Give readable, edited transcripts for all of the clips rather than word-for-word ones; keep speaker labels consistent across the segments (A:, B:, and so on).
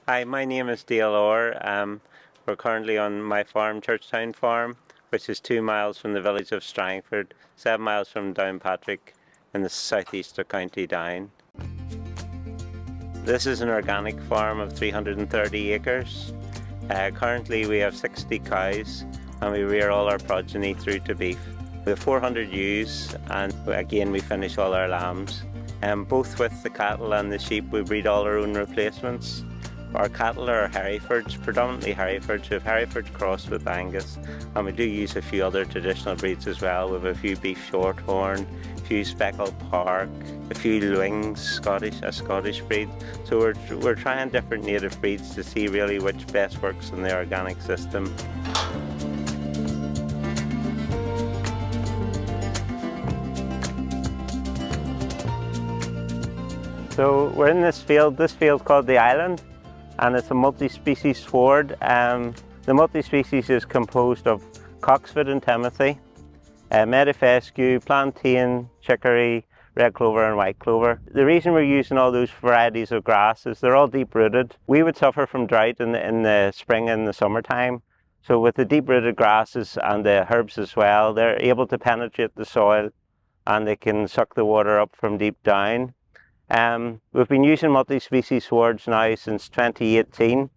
A: Hi, my name is Dale Orr. We're currently on my farm, Churchtown Farm, which is 2 miles from the village of Strangford, 7 miles from Downpatrick in the southeast of County Down. This is an organic farm of 330 acres. Currently we have 60 cows and we rear all our progeny through to beef. We have 400 ewes and again we finish all our lambs. Both with the cattle and the sheep we breed all our own replacements. Our cattle are Herefords, predominantly Herefords. We have Hereford crossed with Angus, and we do use a few other traditional breeds as well. We have a few beef shorthorn, a few speckled park, a few Lewings, a Scottish breed. So we're trying different native breeds to see really which best works in the organic system. So we're in this field's called the Island, and it's a multi-species sward. The multi-species is composed of cocksfoot and timothy, meadowfescue, plantain, chicory, red clover and white clover. The reason we're using all those varieties of grass is they're all deep-rooted. We would suffer from drought in the spring and the summertime. So with the deep-rooted grasses and the herbs as well, they're able to penetrate the soil and they can suck the water up from deep down. We've been using multi-species swards now since 2018.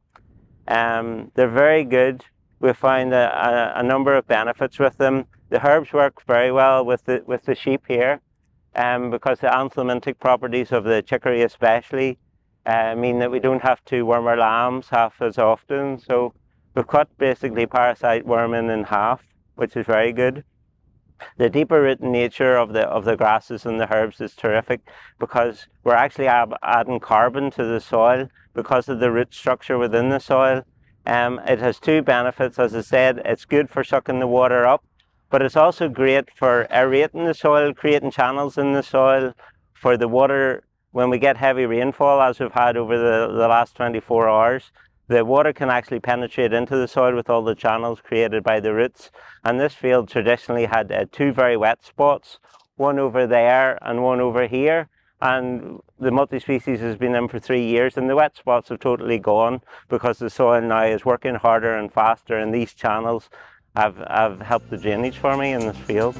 A: They're very good. We've found a number of benefits with them. The herbs work very well with the sheep here, because the anthelmintic properties of the chicory especially mean that we don't have to worm our lambs half as often. So we've cut basically parasite worming in half, which is very good. The deeper rooted nature of the grasses and the herbs is terrific because we're actually adding carbon to the soil because of the root structure within the soil. It has two benefits. As I said, it's good for sucking the water up, but it's also great for aerating the soil, creating channels in the soil for the water. When we get heavy rainfall, as we've had over the last 24 hours, the water can actually penetrate into the soil with all the channels created by the roots. And this field traditionally had two very wet spots, one over there and one over here. And the multi-species has been in for 3 years and the wet spots have totally gone because the soil now is working harder and faster, and these channels have helped the drainage for me in this field.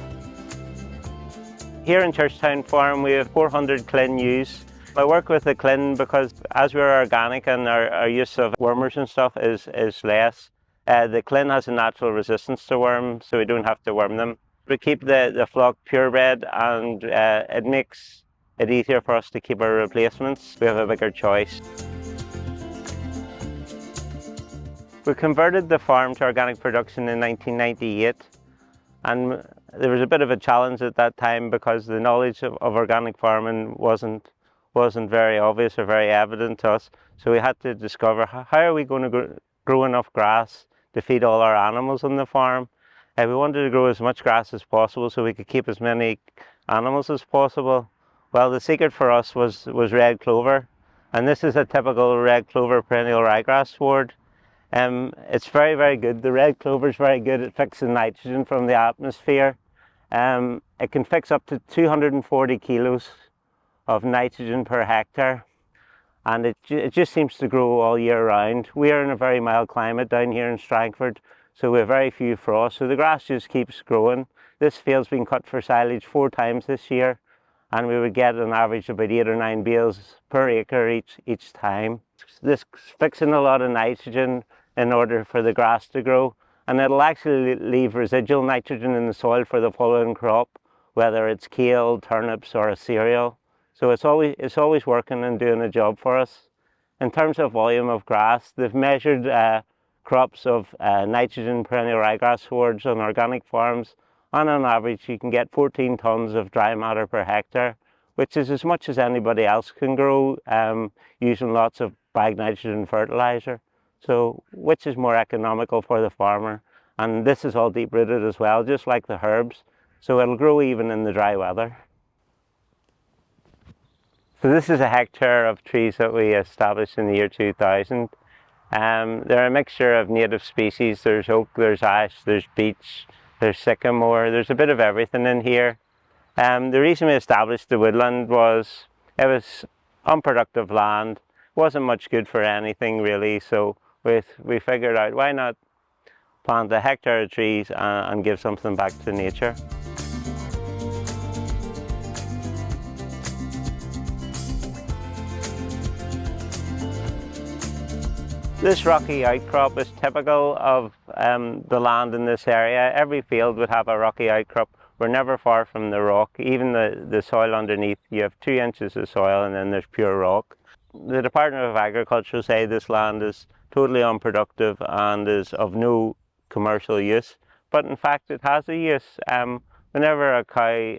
A: Here in Churchtown Farm we have 400 clin ewes. I work with the clin because as we're organic and our use of wormers and stuff is less, the clin has a natural resistance to worms, so we don't have to worm them. We keep the flock purebred, and it makes it easier for us to keep our replacements. We have a bigger choice. We converted the farm to organic production in 1998, and there was a bit of a challenge at that time because the knowledge of organic farming wasn't very obvious or very evident to us. So we had to discover how are we going to grow enough grass to feed all our animals on the farm. We wanted to grow as much grass as possible so we could keep as many animals as possible. Well, the secret for us was red clover, and this is a typical red clover perennial ryegrass sward. It's very, very good. The red clover is very good at fixing nitrogen from the atmosphere. It can fix up to 240 kilos of nitrogen per hectare, and it just seems to grow all year round. We are in a very mild climate down here in Strangford, so we have very few frosts, so the grass just keeps growing. This field's been cut for silage 4 times this year, and we would get an average of about 8 or 9 bales per acre each time. This fixing a lot of nitrogen in order for the grass to grow, and it'll actually leave residual nitrogen in the soil for the following crop, whether it's kale, turnips or a cereal. So it's always working and doing a job for us. In terms of volume of grass, they've measured crops of nitrogen perennial ryegrass swards on organic farms, and on average you can get 14 tonnes of dry matter per hectare, which is as much as anybody else can grow using lots of bag nitrogen fertilizer. So which is more economical for the farmer? And this is all deep rooted as well, just like the herbs, so it'll grow even in the dry weather. So this is a hectare of trees that we established in the year 2000. They're a mixture of native species. There's oak, there's ash, there's beech, there's sycamore, there's a bit of everything in here. The reason we established the woodland was it was unproductive land wasn't much good for anything really, so we figured out why not plant a hectare of trees and give something back to nature. This rocky outcrop is typical of the land in this area. Every field would have a rocky outcrop. We're never far from the rock. Even the soil underneath, you have 2 inches of soil and then there's pure rock. The Department of Agriculture say this land is totally unproductive and is of no commercial use, but in fact it has a use. Whenever a cow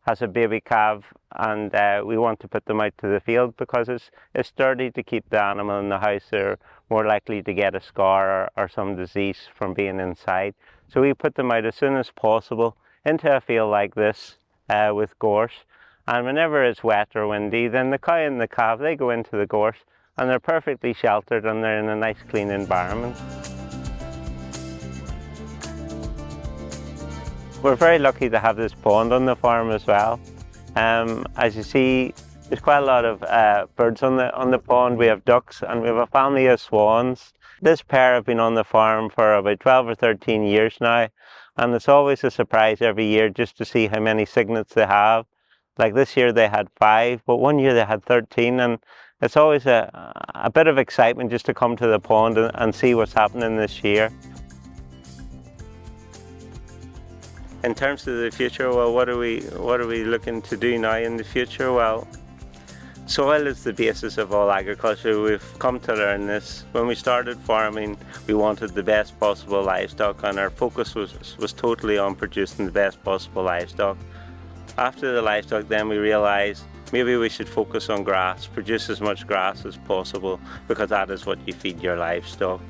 A: has a baby calf and we want to put them out to the field because it's sturdy to keep the animal in the house, they're more likely to get a scar or some disease from being inside. So we put them out as soon as possible into a field like this with gorse, and whenever it's wet or windy, then the cow and the calf, they go into the gorse and they're perfectly sheltered and they're in a nice clean environment. We're very lucky to have this pond on the farm as well. As you see, there's quite a lot of birds on the pond. We have ducks and we have a family of swans. This pair have been on the farm for about 12 or 13 years now, and it's always a surprise every year just to see how many cygnets they have. Like this year they had 5, but one year they had 13, and it's always a bit of excitement just to come to the pond and see what's happening this year. In terms of the future, well, what are we looking to do now in the future? Well, soil is the basis of all agriculture. We've come to learn this. When we started farming, we wanted the best possible livestock, and our focus was totally on producing the best possible livestock. After the livestock, then we realized maybe we should focus on grass, produce as much grass as possible, because that is what you feed your livestock.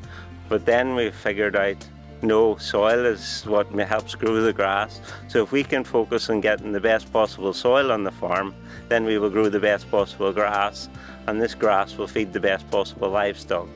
A: But then we figured out, no, soil is what helps grow the grass. So if we can focus on getting the best possible soil on the farm, then we will grow the best possible grass, and this grass will feed the best possible livestock.